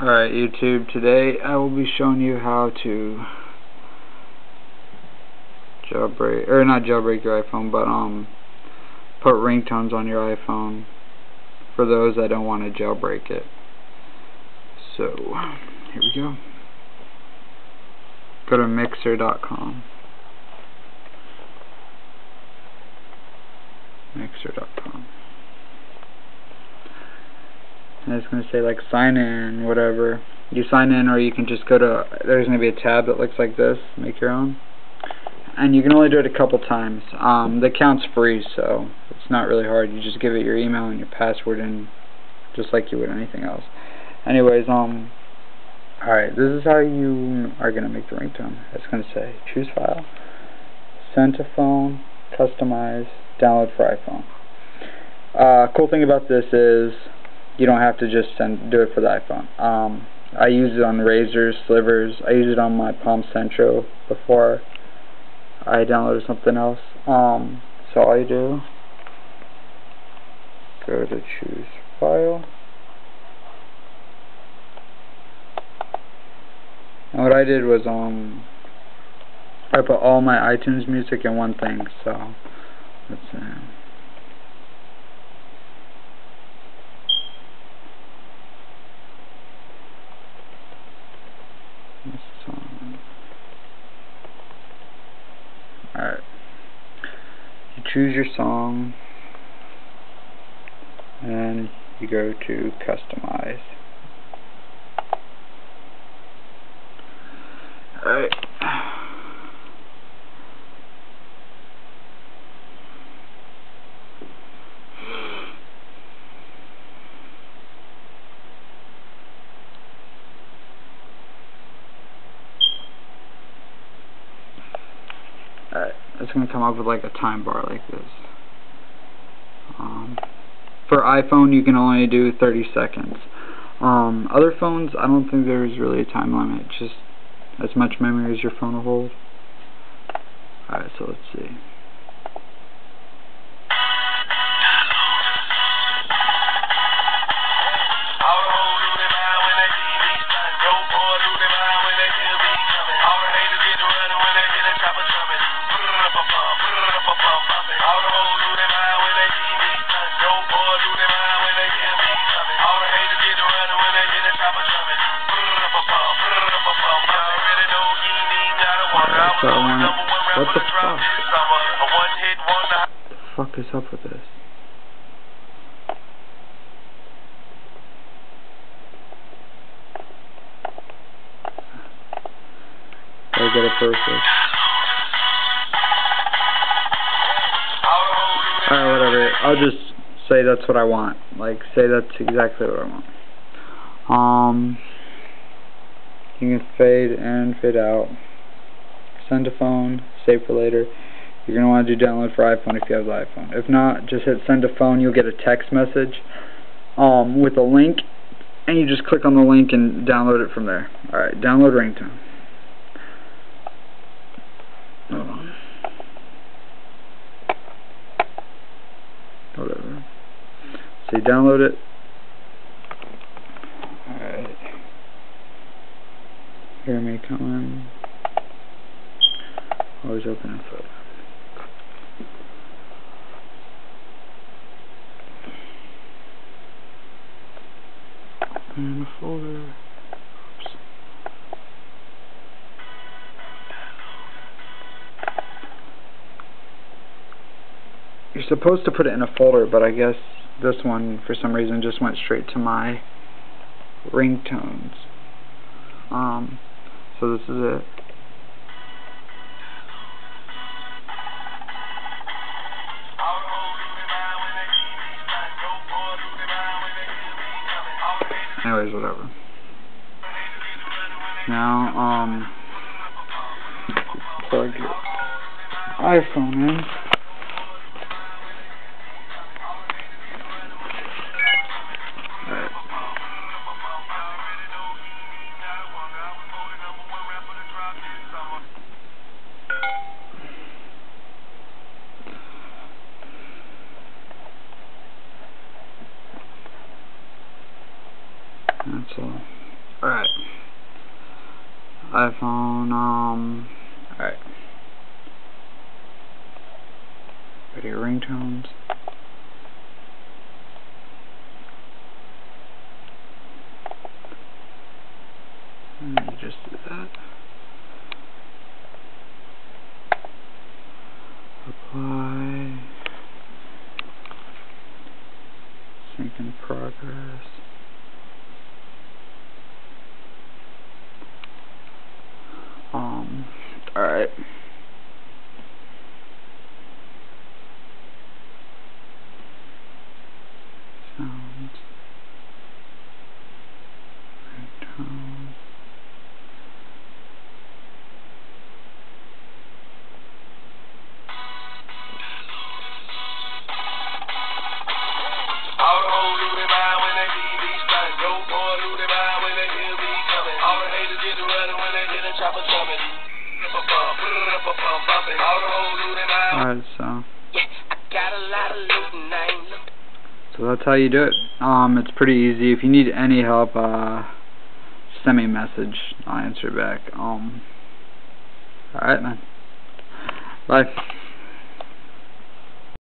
Alright, YouTube, today I will be showing you how to jailbreak, or not jailbreak your iPhone, but put ringtones on your iPhone for those that don't want to jailbreak it. So, here we go. Go to mixer.com. Mixer.com. And it's going to say like sign in, whatever. You sign in, or you can just go to, there's going to be a tab that looks like this, make your own. And you can only do it a couple times. The account's free, so it's not really hard. You just give it your email and your password, and just like you would anything else. Anyways, alright, this is how you are going to make the ringtone. It's going to say choose file, send to phone, customize, download for iPhone. Cool thing about this is you don't have to just do it for the iPhone. I use it on razors, slivers. I use it on my Palm Centro before I downloaded something else. So all you do, go to choose file. And what I did was I put all my iTunes music in one thing. So let's see. Alright. You choose your song and you go to customize. Alright. Alright, it's going to come up with like a time bar like this. For iPhone, you can only do 30 seconds. Other phones, I don't think there's really a time limit, just as much memory as your phone will hold. Alright, so let's see. What the fuck? What the fuck is up with this? I get it perfect. Alright, whatever. I'll just say that's what I want. Like, say that's exactly what I want. You can fade in, fade out. Send to phone, save for later. You're going to want to do download for iPhone if you have the iPhone. If not, just hit send to phone. You'll get a text message with a link, and you just click on the link and download it from there. Alright, download ringtone. Hold on. Whatever. So you download it. Alright. Hear me coming. Always open a photo. Open a folder. Oops. You're supposed to put it in a folder, but I guess this one, for some reason, just went straight to my ringtones. So this is it. Anyways, whatever. Now, plug your iPhone in. Alright. That's all. Alright. iPhone, alright. Ready, ringtones. Let me just do that. Apply. Sync in progress. Alright. Sounds. Ringtone. All the hoes lose their mind when they see me stunning. Yo, boy, lose their mind when they hear me coming. All the haters get to running when they hear the chopper coming. All the hoes lose their mind. Alright, so. Yeah, I got a lot of looting names. So that's how you do it. It's pretty easy. If you need any help, send me a message. I'll answer back. Alright, man. Bye.